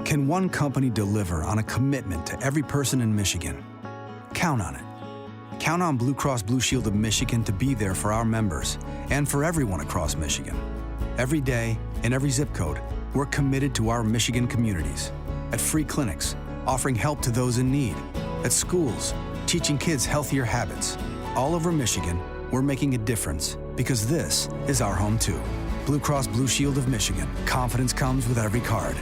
Can one company deliver on a commitment to every person in Michigan? Count on it. Count on Blue Cross Blue Shield of Michigan to be there for our members and for everyone across Michigan. Every day, in every zip code, we're committed to our Michigan communities. At free clinics, offering help to those in need. At schools, teaching kids healthier habits. All over Michigan, we're making a difference because this is our home too. Blue Cross Blue Shield of Michigan. Confidence comes with every card.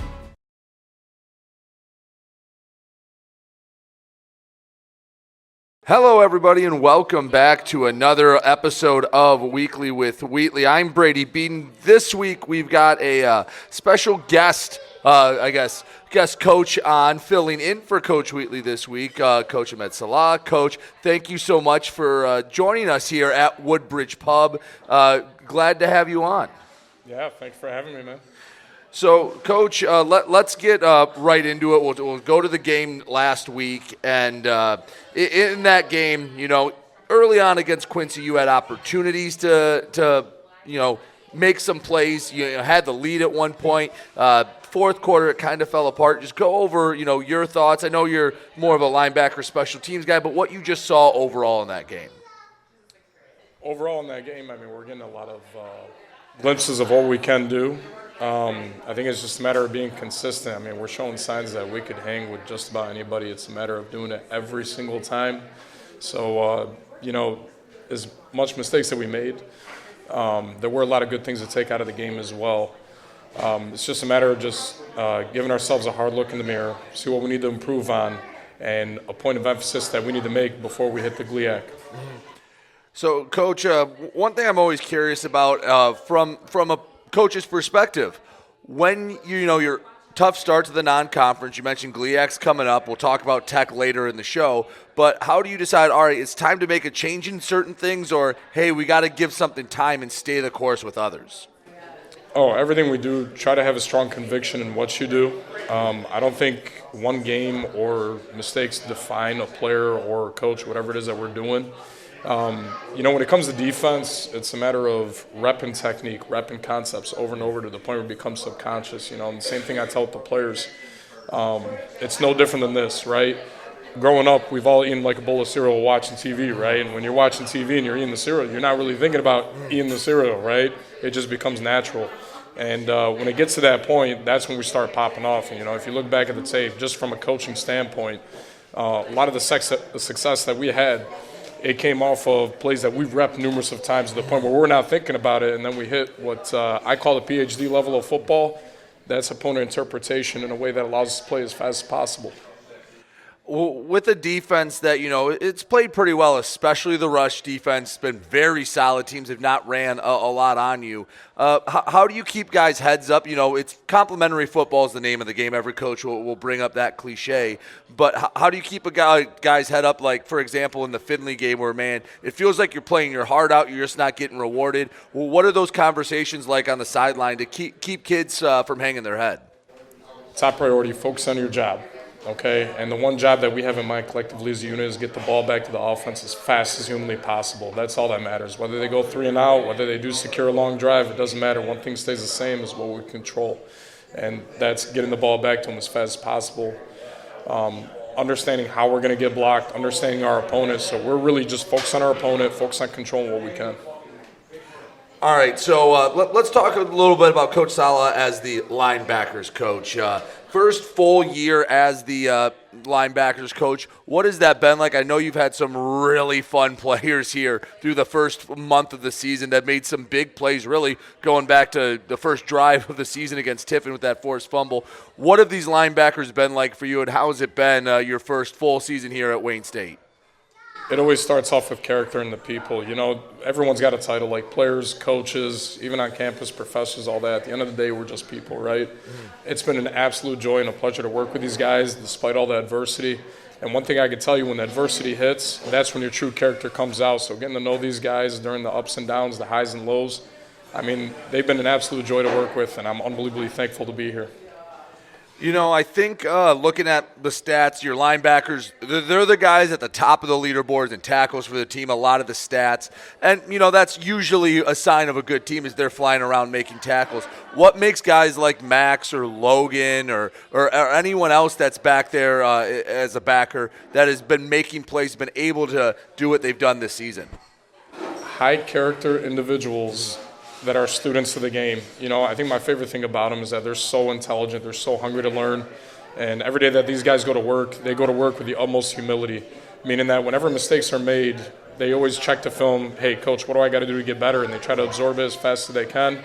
Hello, everybody, and welcome back to another episode of Weekly with Wheatley. I'm Brady Beedon. This week, we've got a special guest, guest coach on, filling in for Coach Wheatley this week, Coach Ahmed Saleh. Coach, thank you so much for joining us here at Woodbridge Pub. Glad to have you on. Yeah, thanks for having me, man. So, Coach, let's get right into it. We'll go to the game last week, and in that game, you know, early on against Quincy, you had opportunities to make some plays. You had the lead at one point. Fourth quarter, it kind of fell apart. Just go over, your thoughts. I know you're more of a linebacker special teams guy, but what you just saw overall in that game. Overall in that game, I mean, we're getting a lot of glimpses of what we can do. I think it's just a matter of being consistent. I mean, we're showing signs that we could hang with just about anybody. It's a matter of doing it every single time. So, as much mistakes that we made, there were a lot of good things to take out of the game as well. It's just a matter of just giving ourselves a hard look in the mirror, see what we need to improve on, and a point of emphasis that we need to make before we hit the GLIAC. So, Coach, one thing I'm always curious about from a coach's perspective, when your tough start to the non-conference, you mentioned GLIAC's coming up. We'll talk about Tech later in the show. But how do you decide, all right, it's time to make a change in certain things, or, hey, we got to give something time and stay the course with others? Oh, everything we do, try to have a strong conviction in what you do. I don't think one game or mistakes define a player or a coach, whatever it is that we're doing. When it comes to defense, it's a matter of repping technique, repping concepts over and over to the point where it becomes subconscious. And the same thing I tell the players. It's no different than this, right? Growing up, we've all eaten like a bowl of cereal watching TV, right? And when you're watching TV and you're eating the cereal, you're not really thinking about eating the cereal, right? It just becomes natural. And when it gets to that point, that's when we start popping off. And, if you look back at the tape, just from a coaching standpoint, a lot of the success that we had, it came off of plays that we've repped numerous of times to the point where we're not thinking about it, and then we hit what I call the PhD level of football. That's opponent interpretation in a way that allows us to play as fast as possible. With a defense that, it's played pretty well, especially the rush defense. It's been very solid. Teams have not ran a lot on you. How do you keep guys' heads up? It's complimentary football is the name of the game. Every coach will bring up that cliche. But how do you keep a guy's head up, like, for example, in the Finley game where, man, it feels like you're playing your heart out, you're just not getting rewarded? Well, what are those conversations like on the sideline to keep kids from hanging their head? Top priority, focus on your job. Okay, and the one job that we have in mind collectively as a unit is get the ball back to the offense as fast as humanly possible. That's all that matters. Whether they go 3 and out, whether they do secure a long drive, it doesn't matter. One thing stays the same is what we control, and that's getting the ball back to them as fast as possible. Understanding how we're going to get blocked, understanding our opponents. So we're really just focused on our opponent, focused on controlling what we can. All right, so let's talk a little bit about Coach Saleh as the linebackers coach. First full year as the linebackers coach. What has that been like? I know you've had some really fun players here through the first month of the season that made some big plays, really going back to the first drive of the season against Tiffin with that forced fumble. What have these linebackers been like for you, and how has it been your first full season here at Wayne State? It always starts off with character and the people. Everyone's got a title, like players, coaches, even on campus, professors, all that. At the end of the day, we're just people, right? It's been an absolute joy and a pleasure to work with these guys despite all the adversity. And one thing I can tell you, when adversity hits, that's when your true character comes out. So getting to know these guys during the ups and downs, the highs and lows, I mean, they've been an absolute joy to work with, and I'm unbelievably thankful to be here. I think looking at the stats, your linebackers, they're the guys at the top of the leaderboards and tackles for the team, a lot of the stats. And, that's usually a sign of a good team is they're flying around making tackles. What makes guys like Max or Logan or anyone else that's back there as a backer that has been making plays, been able to do what they've done this season? High character individuals that are students of the game. I think my favorite thing about them is that they're so intelligent, they're so hungry to learn, and every day that these guys go to work, they go to work with the utmost humility, meaning that whenever mistakes are made, they always check the film, hey, coach, what do I got to do to get better? And they try to absorb it as fast as they can.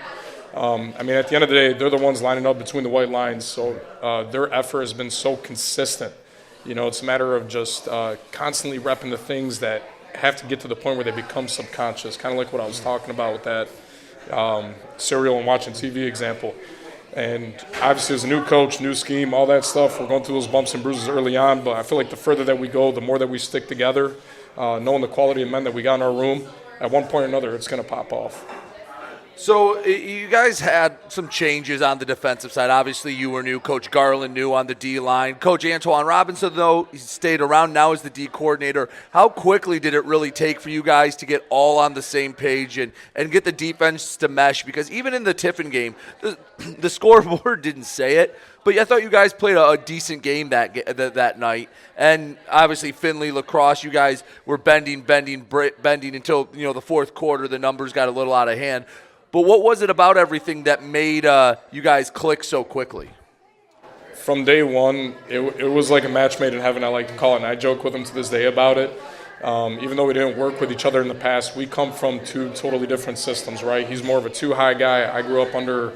At the end of the day, they're the ones lining up between the white lines, so their effort has been so consistent. It's a matter of just constantly repping the things that have to get to the point where they become subconscious, kind of like what I was talking about with that cereal and watching TV example. And obviously as a new coach, new scheme, all that stuff, we're going through those bumps and bruises early on, but I feel like the further that we go, the more that we stick together, knowing the quality of men that we got in our room, at one point or another it's going to pop off. So you guys had some changes on the defensive side. Obviously, you were new. Coach Garland new on the D-line. Coach Antoine Robinson, though, he stayed around now as the D coordinator. How quickly did it really take for you guys to get all on the same page and get the defense to mesh? Because even in the Tiffin game, the scoreboard didn't say it, but I thought you guys played a decent game that night. And obviously, Finley, lacrosse, you guys were bending until the fourth quarter. The numbers got a little out of hand. But what was it about everything that made you guys click so quickly? From day one, it was like a match made in heaven, I like to call it, and I joke with him to this day about it. Even though we didn't work with each other in the past, we come from two totally different systems, right? He's more of a two-high guy. I grew up under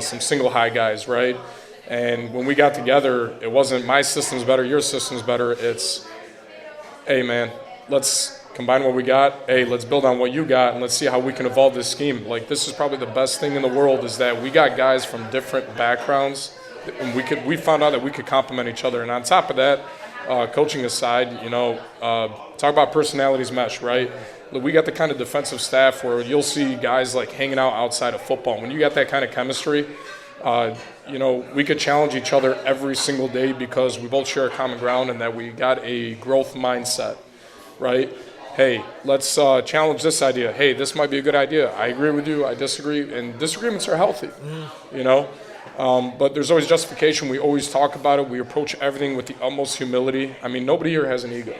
some single-high guys, right? And when we got together, it wasn't my system's better, your system's better. It's, hey, man, let's combine what we got. Hey, let's build on what you got, and let's see how we can evolve this scheme. Like, this is probably the best thing in the world is that we got guys from different backgrounds, and we found out that we could complement each other. And on top of that, coaching aside, talk about personalities mesh, right? We got the kind of defensive staff where you'll see guys like hanging out outside of football. When you got that kind of chemistry, we could challenge each other every single day because we both share a common ground and that we got a growth mindset, right? Hey, let's challenge this idea. Hey, this might be a good idea. I agree with you. I disagree. And disagreements are healthy, But there's always justification. We always talk about it. We approach everything with the utmost humility. Nobody here has an ego,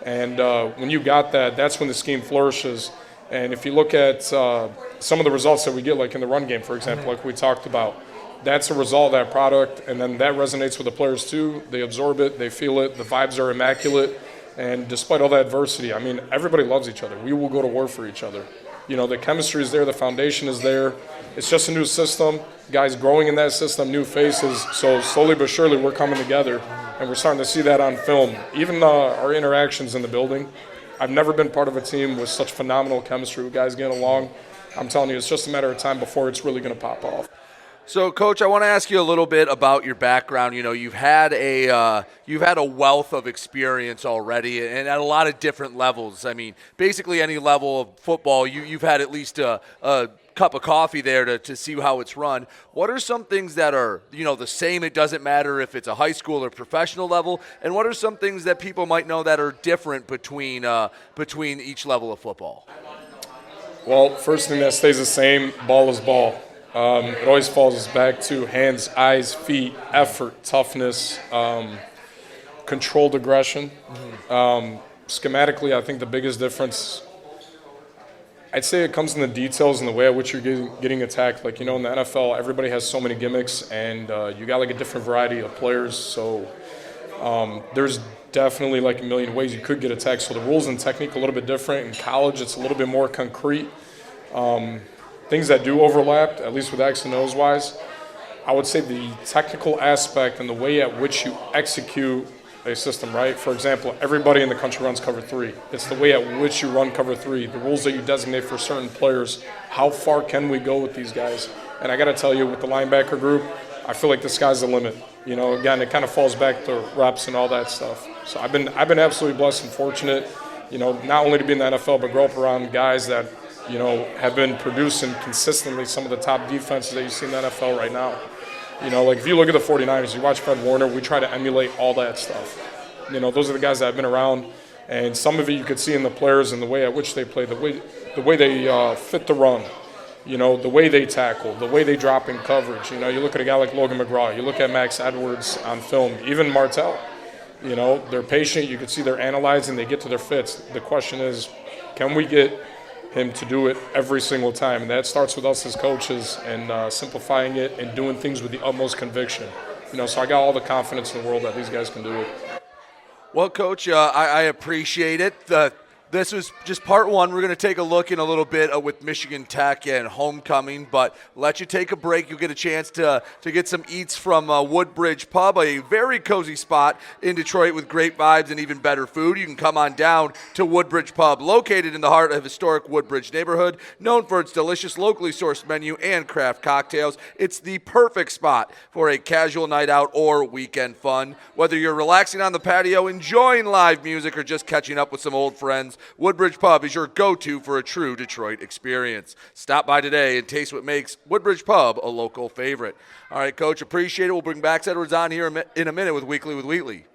And when you got that, that's when the scheme flourishes. And if you look at some of the results that we get, like in the run game, for example, like we talked about, that's a result of that product. And then that resonates with the players too. They absorb it. They feel it. The vibes are immaculate. And despite all that adversity, everybody loves each other. We will go to war for each other. The chemistry is there, the foundation is there. It's just a new system, guys growing in that system, new faces. So slowly but surely we're coming together, and we're starting to see that on film. Even our interactions in the building. I've never been part of a team with such phenomenal chemistry with guys getting along. I'm telling you, it's just a matter of time before it's really going to pop off. So, Coach, I want to ask you a little bit about your background. You've had a wealth of experience already, and at a lot of different levels. Basically any level of football, you've had at least a cup of coffee there to see how it's run. What are some things that are the same? It doesn't matter if it's a high school or professional level. And what are some things that people might know that are different between each level of football? Well, first thing that stays the same: ball is ball. It always falls back to hands, eyes, feet, effort, toughness, controlled aggression. Schematically, I think the biggest difference, I'd say it comes in the details and the way at which you're getting attacked. Like, in the NFL, everybody has so many gimmicks, and you got like a different variety of players. So there's definitely like a million ways you could get attacked. So the rules and technique are a little bit different. In college, it's a little bit more concrete. Things that do overlap, at least with X and O's wise, I would say the technical aspect and the way at which you execute a system, right? For example, everybody in the country runs cover three. It's the way at which you run cover three, the rules that you designate for certain players. How far can we go with these guys? And I got to tell you, with the linebacker group, I feel like the sky's the limit. Again, it kind of falls back to reps and all that stuff. So I've been absolutely blessed and fortunate, not only to be in the NFL, but grow up around guys that have been producing consistently some of the top defenses that you see in the NFL right now. You know, like if you look at the 49ers, you watch Fred Warner, we try to emulate all that stuff. You know, those are the guys that have been around, and some of it you could see in the players and the way at which they play, the way they fit the run. You know, the way they tackle, the way they drop in coverage. You know, you look at a guy like Logan McGraw, you look at Max Edwards on film, even Martell. You know, they're patient. You can see they're analyzing. They get to their fits. The question is, can we get him to do it every single time? And that starts with us as coaches and simplifying it and doing things with the utmost conviction. You know, so I got all the confidence in the world that these guys can do it. Well, Coach, I appreciate it. This was just part one. We're going to take a look in a little bit with Michigan Tech and homecoming, but let you take a break. You'll get a chance to get some eats from Woodbridge Pub, a very cozy spot in Detroit with great vibes and even better food. You can come on down to Woodbridge Pub, located in the heart of historic Woodbridge neighborhood, known for its delicious locally sourced menu and craft cocktails. It's the perfect spot for a casual night out or weekend fun. Whether you're relaxing on the patio, enjoying live music, or just catching up with some old friends, Woodbridge Pub is your go-to for a true Detroit experience. Stop by today and taste what makes Woodbridge Pub a local favorite. All right, Coach, appreciate it. We'll bring Max Edwards on here in a minute with Weekly with Wheatley.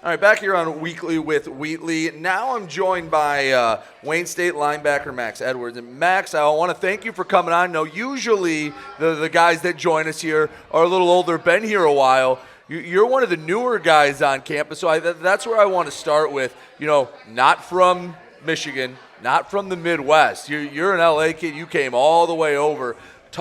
All right, back here on Weekly with Wheatley. Now I'm joined by Wayne State linebacker Max Edwards. And Max, I want to thank you for coming on. No, usually the guys that join us here are a little older, been here a while. You're one of the newer guys on campus, so that's where I want to start with. You know, not from Michigan, not from the Midwest. You're an LA kid. You came all the way over.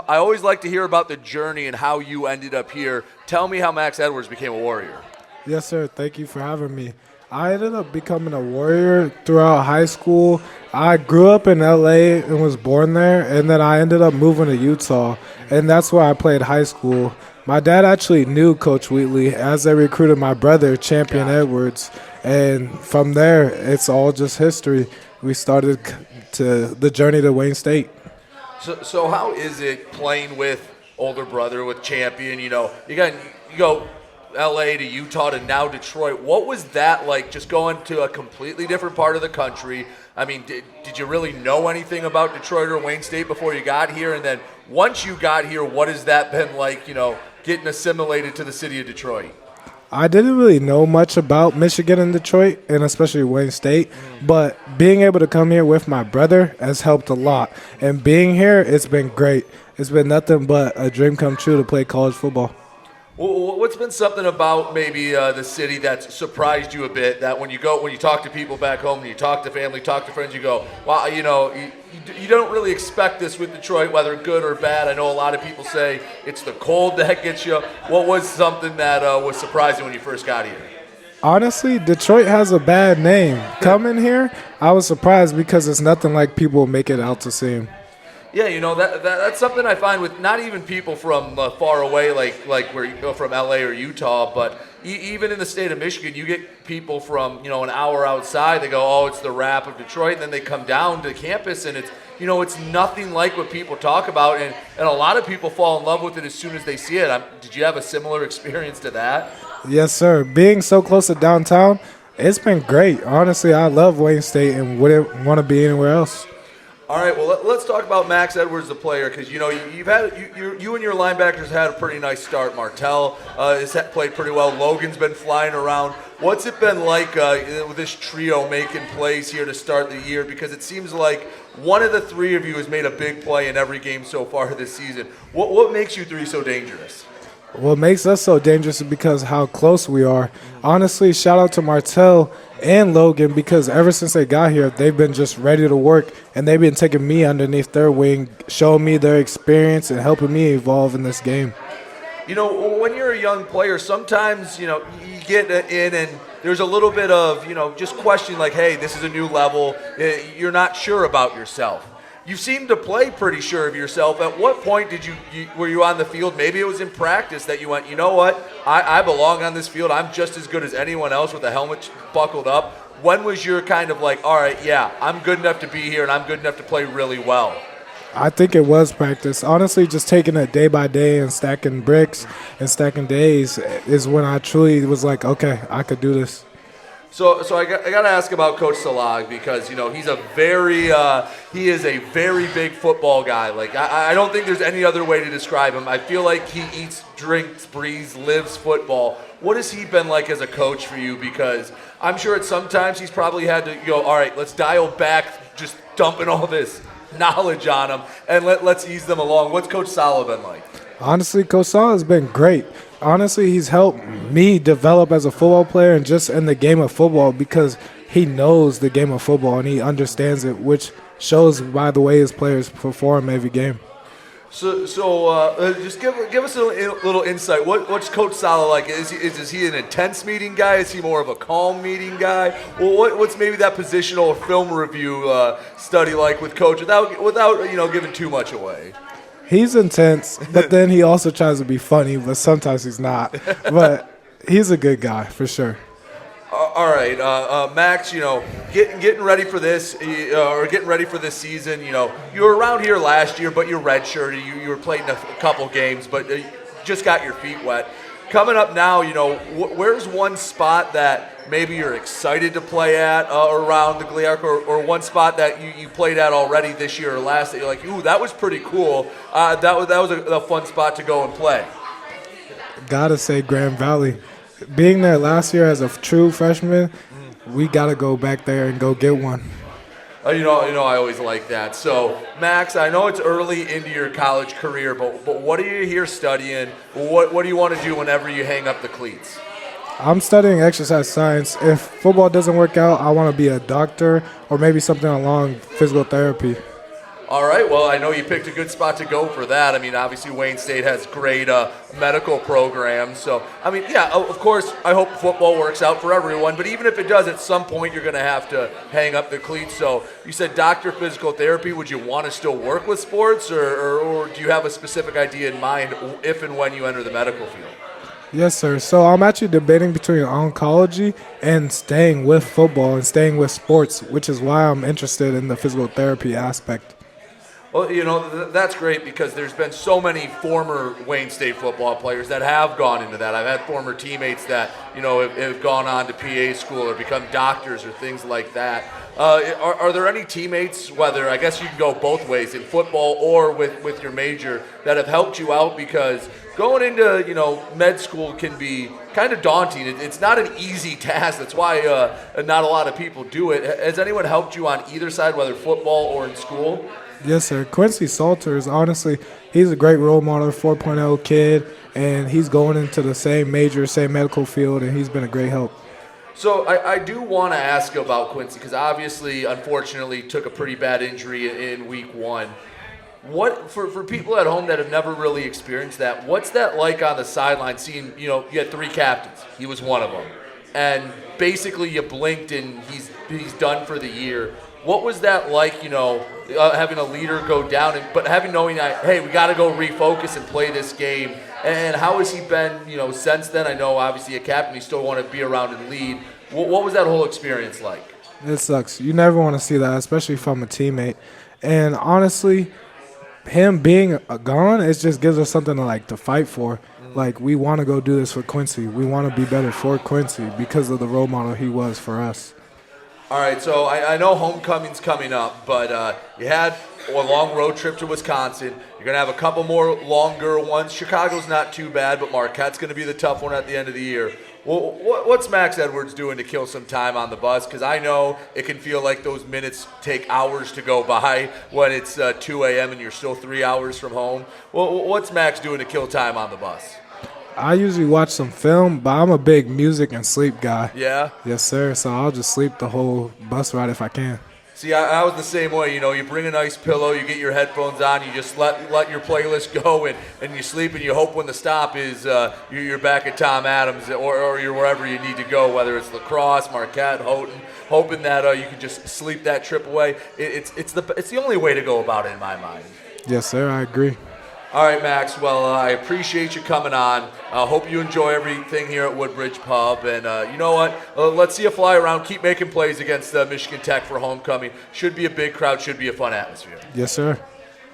I always like to hear about the journey and how you ended up here. Tell me how Max Edwards became a Warrior. Yes, sir. Thank you for having me. I ended up becoming a Warrior throughout high school. I grew up in LA and was born there, and then I ended up moving to Utah, and that's where I played high school. My dad actually knew Coach Wheatley as they recruited my brother, Champion Edwards. And from there, it's all just history. We started the journey to Wayne State. So how is it playing with older brother, with Champion? You know, you go L.A. to Utah to now Detroit. What was that like, just going to a completely different part of the country? I mean, did you really know anything about Detroit or Wayne State before you got here? And then once you got here, what has that been like, you know, getting assimilated to the city of Detroit? I didn't really know much about Michigan and Detroit, and especially Wayne State, but being able to come here with my brother has helped a lot. And being here, it's been great. It's been nothing but a dream come true to play college football. Well, what's been something about maybe the city that's surprised you a bit, that when you talk to people back home, and you talk to family, talk to friends, you go, wow, you know, you don't really expect this with Detroit, whether good or bad. I know a lot of people say it's the cold that gets you. What was something that was surprising when you first got here? Honestly, Detroit has a bad name. Coming here, I was surprised because it's nothing like people make it out to seem. Yeah, you know, that's something I find with not even people from far away, like where you go from LA or Utah, but even in the state of Michigan, you get people from, you know, an hour outside. They go, oh, it's the rap of Detroit, and then they come down to campus, and it's, you know, it's nothing like what people talk about, and a lot of people fall in love with it as soon as they see it. Did you have a similar experience to that? Yes, sir. Being so close to downtown, it's been great. Honestly, I love Wayne State and wouldn't want to be anywhere else. All right, well, let's talk about Max Edwards, the player, because, you know, you and your linebackers had a pretty nice start. Martell has played pretty well. Logan's been flying around. What's it been like with this trio making plays here to start the year? Because it seems like one of the three of you has made a big play in every game so far this season. What makes you three so dangerous? What makes us so dangerous is because how close we are. Honestly, shout out to Martell and Logan, because ever since they got here, they've been just ready to work, and they've been taking me underneath their wing, showing me their experience and helping me evolve in this game. You know, when you're a young player, sometimes, you know, you get in and there's a little bit of, you know, just question like, hey, this is a new level. You're not sure about yourself. You seem to play pretty sure of yourself. At what point were you on the field? Maybe it was in practice that you went, you know what, I belong on this field. I'm just as good as anyone else with a helmet buckled up. When was your kind of like, all right, yeah, I'm good enough to be here and I'm good enough to play really well? I think it was practice. Honestly, just taking it day by day and stacking bricks and stacking days is when I truly was like, okay, I could do this. So I got to ask about Coach Saleh because he's he is a very big football guy. Like I don't think there's any other way to describe him. I feel like he eats, drinks, breathes, lives football. What has he been like as a coach for you? Because I'm sure at sometimes he's probably had to go, all right, let's dial back, just dumping all this knowledge on them, and let's ease them along. What's Coach Saleh been like? Honestly, Coach Saleh has been great. Honestly, he's helped me develop as a football player and just in the game of football because he knows the game of football and he understands it, which shows by the way his players perform every game. So just give us a little insight. What's Coach Saleh like? Is he an intense meeting guy? Is he more of a calm meeting guy? Well, what's maybe that positional film review study like with Coach without giving too much away? He's intense, but then he also tries to be funny, but sometimes he's not. But he's a good guy for sure. All right, Max. Getting ready for this or getting ready for this season. You were around here last year, but you're redshirted. You were playing a couple games, but just got your feet wet. Coming up now, where's one spot that maybe you're excited to play at around the GLIAC, or one spot that you played at already this year or last that you're like, ooh, that was pretty cool. That was a fun spot to go and play. Gotta say Grand Valley. Being there last year as a true freshman, we gotta go back there and go get one. I always like that. So, Max, I know it's early into your college career, but what are you here studying? What do you want to do whenever you hang up the cleats? I'm studying exercise science. If football doesn't work out, I want to be a doctor or maybe something along physical therapy. All right, well, I know you picked a good spot to go for that. I mean, obviously, Wayne State has great medical programs. So, of course, I hope football works out for everyone. But even if it does, at some point, you're going to have to hang up the cleats. So you said doctor physical therapy. Would you want to still work with sports, or do you have a specific idea in mind if and when you enter the medical field? Yes, sir. So I'm actually debating between oncology and staying with football and staying with sports, which is why I'm interested in the physical therapy aspect. Well, that's great because there's been so many former Wayne State football players that have gone into that. I've had former teammates that, have gone on to PA school or become doctors or things like that. Are there any teammates, whether I guess you can go both ways in football or with your major, that have helped you out? Because going into, med school can be kind of daunting. It's not an easy task. That's why not a lot of people do it. Has anyone helped you on either side, whether football or in school? Yes, sir. Quincy Salters, honestly, he's a great role model, 4.0 kid, and he's going into the same major, same medical field, and he's been a great help. So I do want to ask about Quincy because obviously, unfortunately, took a pretty bad injury in week one. What for people at home that have never really experienced that, what's that like on the sideline seeing, you had three captains. He was one of them. And basically you blinked and he's done for the year. What was that like, having a leader go down, but knowing that, hey, we got to go refocus and play this game? And how has he been, since then? I know obviously a captain, you still want to be around and lead. What was that whole experience like? It sucks. You never want to see that, especially from a teammate. And honestly, him being gone, it just gives us something to fight for. Like, we want to go do this for Quincy. We want to be better for Quincy because of the role model he was for us. All right, so I know homecoming's coming up, but you had a long road trip to Wisconsin. You're going to have a couple more longer ones. Chicago's not too bad, but Marquette's going to be the tough one at the end of the year. Well, what's Max Edwards doing to kill some time on the bus? Because I know it can feel like those minutes take hours to go by when it's 2 a.m. and you're still 3 hours from home. Well, what's Max doing to kill time on the bus? I usually watch some film, but I'm a big music and sleep guy. Yeah? Yes, sir. So I'll just sleep the whole bus ride if I can. See, I was the same way. You bring a nice pillow, you get your headphones on, you just let your playlist go, and you sleep, and you hope when the stop is you're back at Tom Adams or you're wherever you need to go, whether it's Lacrosse, Marquette, Houghton, hoping that you can just sleep that trip away. It's the only way to go about it in my mind. Yes, sir. I agree. All right, Max. Well, I appreciate you coming on. I hope you enjoy everything here at Woodbridge Pub. And you know what? Let's see you fly around. Keep making plays against Michigan Tech for homecoming. Should be a big crowd. Should be a fun atmosphere. Yes, sir.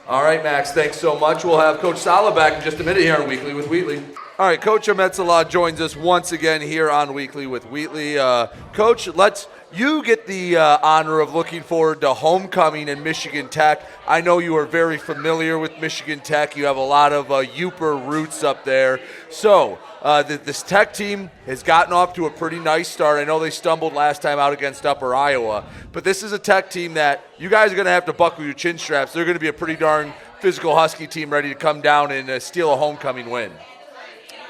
All right, Max. Thanks so much. We'll have Coach Saleh back in just a minute here on Weekly with Wheatley. All right, Coach Ahmed Saleh joins us once again here on Weekly with Wheatley. Coach, you get the honor of looking forward to homecoming in Michigan Tech. I know you are very familiar with Michigan Tech. You have a lot of Uper roots up there. So this Tech team has gotten off to a pretty nice start. I know they stumbled last time out against Upper Iowa, but this is a Tech team that you guys are going to have to buckle your chin straps. They're going to be a pretty darn physical Husky team ready to come down and steal a homecoming win.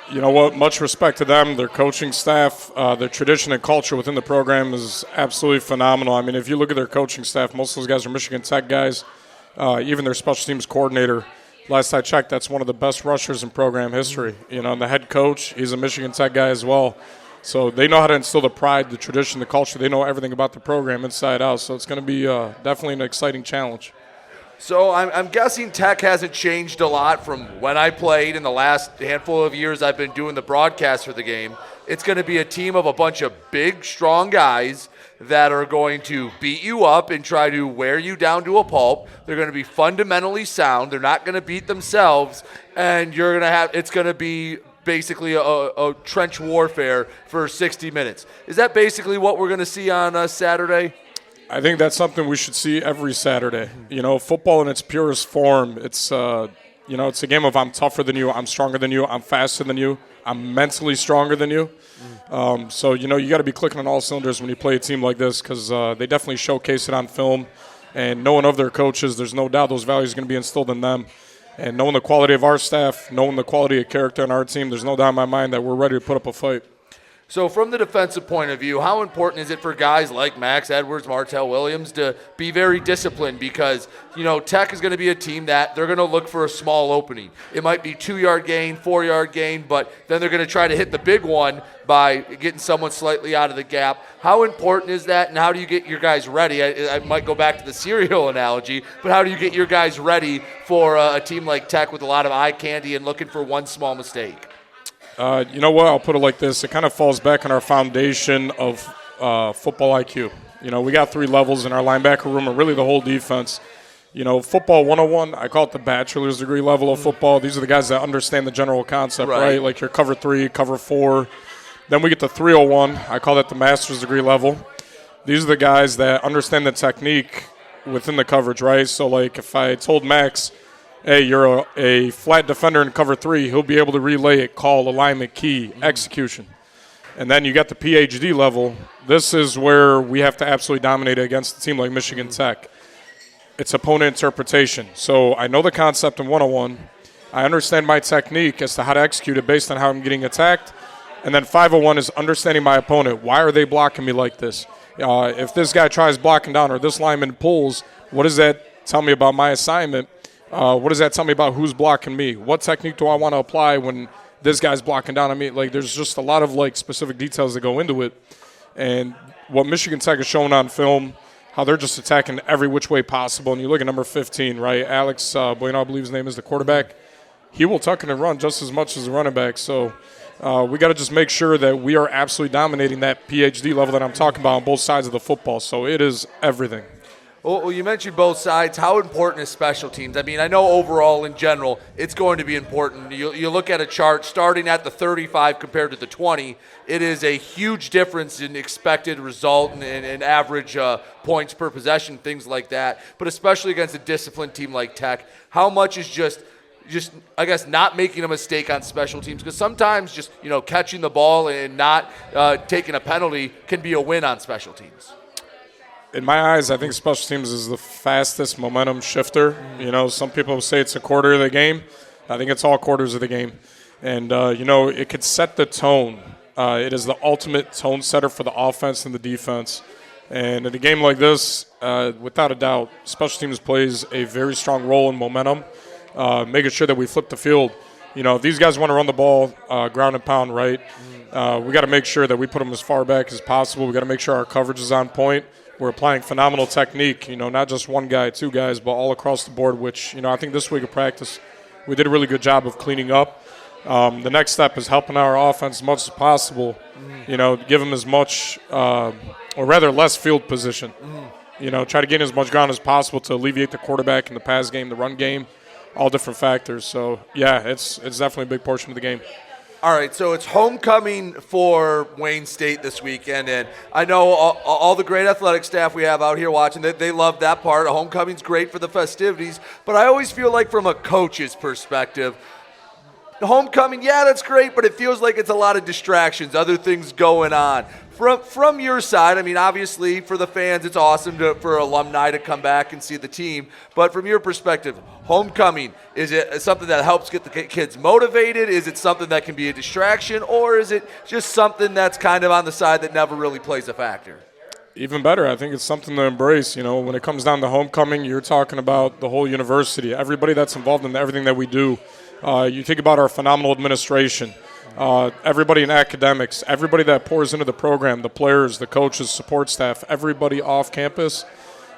You know what? Much respect to them, their coaching staff, their tradition and culture within the program is absolutely phenomenal. I mean, if you look at their coaching staff, most of those guys are Michigan Tech guys. Even their special teams coordinator, last I checked, that's one of the best rushers in program history. You know, and the head coach, he's a Michigan Tech guy as well. So they know how to instill the pride, the tradition, the culture. They know everything about the program inside out. So it's going to be definitely an exciting challenge. So I'm guessing Tech hasn't changed a lot from when I played in the last handful of years I've been doing the broadcast for the game. It's going to be a team of a bunch of big, strong guys that are going to beat you up and try to wear you down to a pulp. They're going to be fundamentally sound. They're not going to beat themselves, and it's going to be basically a trench warfare for 60 minutes. Is that basically what we're going to see on Saturday? I think that's something we should see every Saturday. You know, football in its purest form, it's it's a game of I'm tougher than you, I'm stronger than you, I'm faster than you, I'm mentally stronger than you. So, you got to be clicking on all cylinders when you play a team like this because they definitely showcase it on film. And knowing of their coaches, there's no doubt those values are going to be instilled in them. And knowing the quality of our staff, knowing the quality of character in our team, there's no doubt in my mind that we're ready to put up a fight. So from the defensive point of view, how important is it for guys like Max Edwards, Martell Williams to be very disciplined? Because, Tech is going to be a team that they're going to look for a small opening. It might be 2-yard gain, 4-yard gain, but then they're going to try to hit the big one by getting someone slightly out of the gap. How important is that, and how do you get your guys ready? I might go back to the cereal analogy, but how do you get your guys ready for a team like Tech with a lot of eye candy and looking for one small mistake? You know what? I'll put it like this. It kind of falls back on our foundation of football IQ. We got 3 levels in our linebacker room, and really the whole defense. Football 101, I call it the bachelor's degree level of football. These are the guys that understand the general concept, right? Like your cover 3, cover 4. Then we get to 301. I call that the master's degree level. These are the guys that understand the technique within the coverage, right? So, like, if I told Max, hey, you're a flat defender in cover 3, he'll be able to relay it, call, alignment, key, execution. And then you got the PhD level. This is where we have to absolutely dominate against a team like Michigan Tech. It's opponent interpretation. So I know the concept in 101. I understand my technique as to how to execute it based on how I'm getting attacked. And then 501 is understanding my opponent. Why are they blocking me like this? If this guy tries blocking down or this lineman pulls, what does that tell me about my assignment? What does that tell me about who's blocking me? What technique do I want to apply when this guy's blocking down on me? Like, there's just a lot of, specific details that go into it. And what Michigan Tech has shown on film, how they're just attacking every which way possible. And you look at number 15, right? Alex Bueno, I believe his name is, the quarterback. He will tuck in and run just as much as the running back. So we got to just make sure that we are absolutely dominating that PhD level that I'm talking about on both sides of the football. So it is everything. Well, you mentioned both sides. How important is special teams? I mean, I know overall in general it's going to be important. You look at a chart starting at the 35 compared to the 20. It is a huge difference in expected result and average points per possession, things like that. But especially against a disciplined team like Tech, how much is just I guess not making a mistake on special teams? Because sometimes just catching the ball and not taking a penalty can be a win on special teams. In my eyes, I think special teams is the fastest momentum shifter. Some people say it's a quarter of the game. I think it's all quarters of the game. And, it could set the tone. It is the ultimate tone setter for the offense and the defense. And in a game like this, without a doubt, special teams plays a very strong role in momentum, making sure that we flip the field. If these guys want to run the ball, ground and pound, right, we got to make sure that we put them as far back as possible. We got to make sure our coverage is on point. We're applying phenomenal technique, not just one guy, 2 guys, but all across the board, which, I think this week of practice we did a really good job of cleaning up. The next step is helping our offense as much as possible, give them as much or rather less field position. Try to gain as much ground as possible to alleviate the quarterback in the pass game, the run game, all different factors. So, yeah, it's definitely a big portion of the game. All right, so it's homecoming for Wayne State this weekend, and I know all the great athletic staff we have out here watching, they love that part. Homecoming's great for the festivities, but I always feel like from a coach's perspective, homecoming, yeah, that's great, but it feels like it's a lot of distractions, other things going on. From your side, I mean, obviously for the fans, it's awesome for alumni to come back and see the team. But from your perspective, homecoming, is it something that helps get the kids motivated? Is it something that can be a distraction? Or is it just something that's kind of on the side that never really plays a factor? Even better, I think it's something to embrace. You know, when it comes down to homecoming, you're talking about the whole university, everybody that's involved in everything that we do. You think about our phenomenal administration. Everybody in academics, everybody that pours into the program, the players, the coaches, support staff, everybody off campus.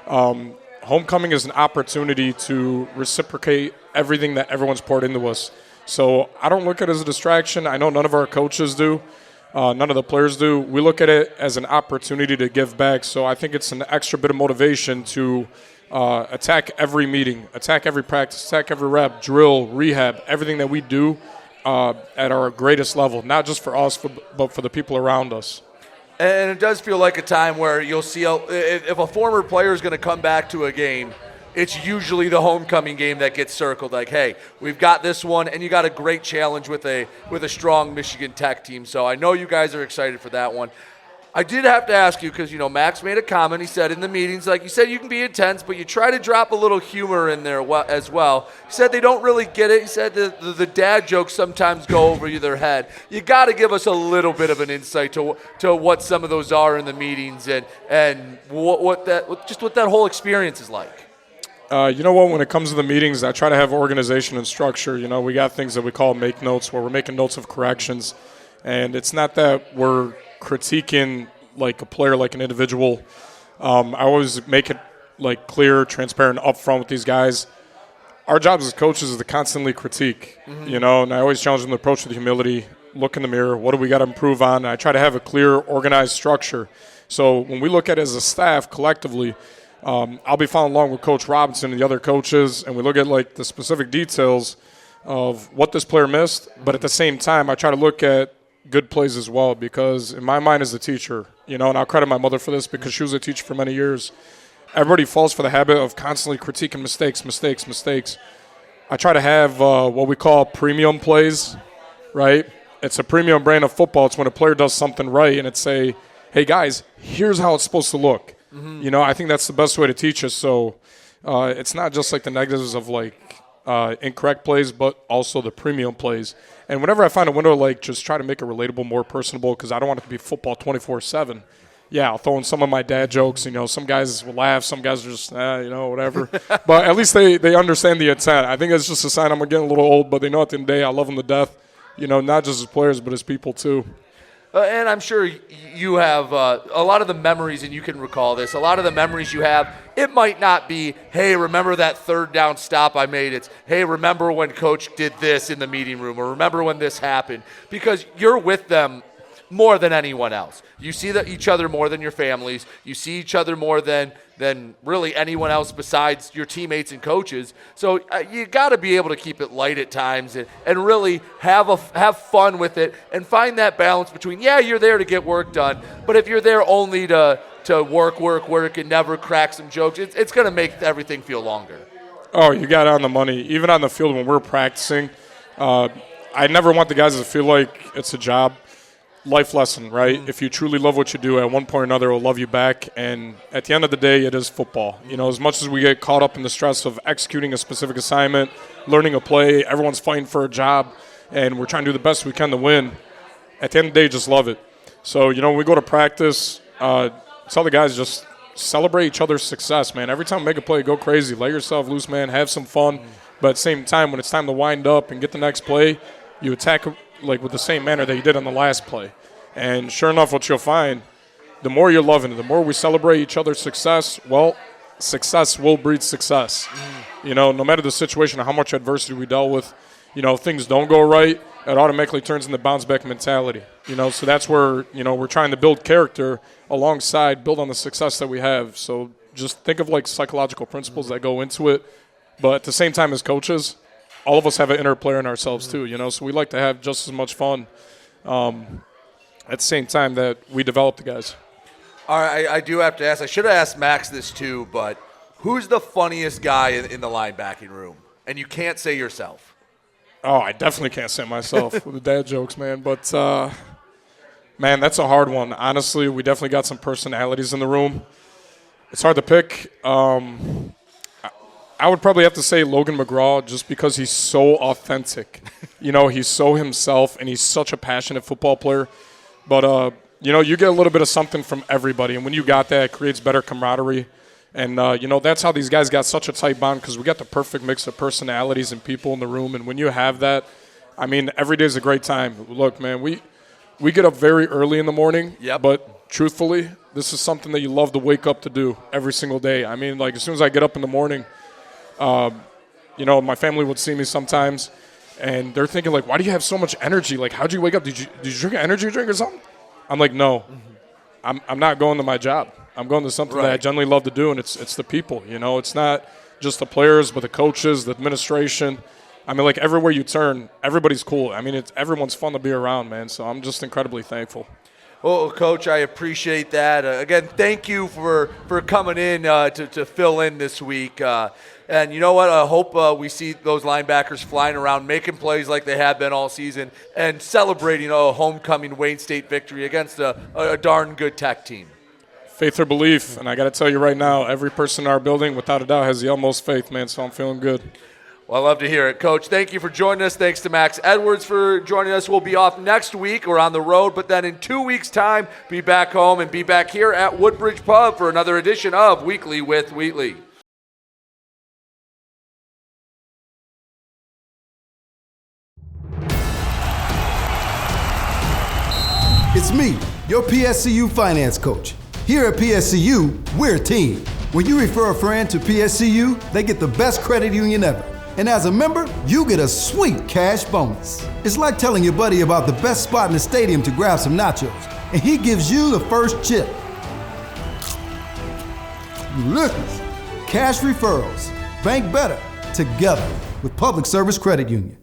Homecoming is an opportunity to reciprocate everything that everyone's poured into us. So I don't look at it as a distraction. I know none of our coaches do. None of the players do. We look at it as an opportunity to give back. So I think it's an extra bit of motivation to attack every meeting, attack every practice, attack every rep, drill, rehab, everything that we do at our greatest level, not just for us, but for the people around us. And it does feel like a time where you'll see if a former player is going to come back to a game, it's usually the homecoming game that gets circled. Like, hey, we've got this one, and you got a great challenge with a strong Michigan Tech team. So I know you guys are excited for that one. I did have to ask you because, Max made a comment. He said in the meetings, like you said, you can be intense, but you try to drop a little humor in there as well. He said they don't really get it. He said the dad jokes sometimes go over their head. You got to give us a little bit of an insight to what some of those are in the meetings and what that whole experience is like. You know what? When it comes to the meetings, I try to have organization and structure. We got things that we call make notes, where we're making notes of corrections, and it's not that we're critiquing like a player, like an individual. I always make it like clear, transparent, upfront with these guys. Our job as coaches is to constantly critique, and I always challenge them to approach with humility, look in the mirror, what do we got to improve on? And I try to have a clear, organized structure. So when we look at it as a staff collectively, I'll be following along with Coach Robinson and the other coaches, and we look at like the specific details of what this player missed, but at the same time, I try to look at good plays as well, because in my mind as a teacher, and I'll credit my mother for this because she was a teacher for many years, everybody falls for the habit of constantly critiquing mistakes. I try to have what we call premium plays, right? It's a premium brand of football. It's when a player does something right and it's say, hey guys, here's how it's supposed to look. I think that's the best way to teach us. So it's not just like the negatives of like incorrect plays, but also the premium plays. And whenever I find a window, like just try to make it relatable, more personable, because I don't want it to be football 24/7. Yeah, I'll throw in some of my dad jokes. Some guys will laugh, some guys are just, whatever. But at least they understand the intent. I think it's just a sign I'm getting a little old, but they know at the end of the day I love them to death. Not just as players, but as people too. And I'm sure you have a lot of the memories, and you can recall this, a lot of the memories you have, it might not be, hey, remember that third down stop I made. It's, hey, remember when Coach did this in the meeting room, or remember when this happened. Because you're with them more than anyone else. You see each other more than your families. You see each other more than really anyone else besides your teammates and coaches. So you got to be able to keep it light at times and really have fun with it and find that balance between, yeah, you're there to get work done, but if you're there only to work and never crack some jokes, it's going to make everything feel longer. Oh, you got it on the money. Even on the field when we're practicing, I never want the guys to feel like it's a job. Life lesson, right? If you truly love what you do, at one point or another, it will love you back. And at the end of the day, it is football. As much as we get caught up in the stress of executing a specific assignment, learning a play, everyone's fighting for a job, and we're trying to do the best we can to win. At the end of the day, just love it. So, when we go to practice, tell the guys just celebrate each other's success, man. Every time we make a play, go crazy. Let yourself loose, man. Have some fun. But at the same time, when it's time to wind up and get the next play, you attack like with the same manner that you did on the last play. And sure enough, what you'll find, the more you're loving it, the more we celebrate each other's success, well, success will breed success. No matter the situation or how much adversity we dealt with, things don't go right, it automatically turns into bounce back mentality. So that's where, we're trying to build character alongside, build on the success that we have. So just think of like psychological principles that go into it. But at the same time as coaches, all of us have an inner player in ourselves too, you know, so we like to have just as much fun at the same time that we develop the guys. All right, I do have to ask. I should have asked Max this too, but who's the funniest guy in the linebacking room? And you can't say yourself. Oh, I definitely can't say myself with the dad jokes, man. But, man, that's a hard one. Honestly, we definitely got some personalities in the room. It's hard to pick. I would probably have to say Logan McGraw just because he's so authentic. You know, he's so himself, and he's such a passionate football player. But, you know, you get a little bit of something from everybody, and when you got that, it creates better camaraderie. And, you know, that's how these guys got such a tight bond because we got the perfect mix of personalities and people in the room. And when you have that, I mean, every day is a great time. Look, man, we get up very early in the morning, but truthfully, this is something that you love to wake up to do every single day. I mean, like, as soon as I get up in the morning, you know, my family would see me sometimes, and they're thinking, like, why do you have so much energy? Like, how'd you wake up? Did you drink an energy drink or something? I'm like, no. I'm not going to my job. I'm going to something that I generally love to do, and it's the people. You know, it's not just the players, but the coaches, the administration. I mean, like, everywhere you turn, everybody's cool. I mean, everyone's fun to be around, man. So I'm just incredibly thankful. Well, Coach, I appreciate that. Again, thank you for coming in to fill in this week. And you know what? I hope we see those linebackers flying around, making plays like they have been all season, and celebrating a homecoming Wayne State victory against a darn good Tech team. Faith or belief. And I got to tell you right now, every person in our building, without a doubt, has the utmost faith, man. So I'm feeling good. Well, I love to hear it. Coach, thank you for joining us. Thanks to Max Edwards for joining us. We'll be off next week. We're on the road, but then in 2 weeks' time, be back home and be back here at Woodbridge Pub for another edition of Weekly with Wheatley. It's me, your PSCU finance coach. Here at PSCU, we're a team. When you refer a friend to PSCU, they get the best credit union ever. And as a member, you get a sweet cash bonus. It's like telling your buddy about the best spot in the stadium to grab some nachos, and he gives you the first chip. Delicious. Cash referrals. Bank better. Together with Public Service Credit Union.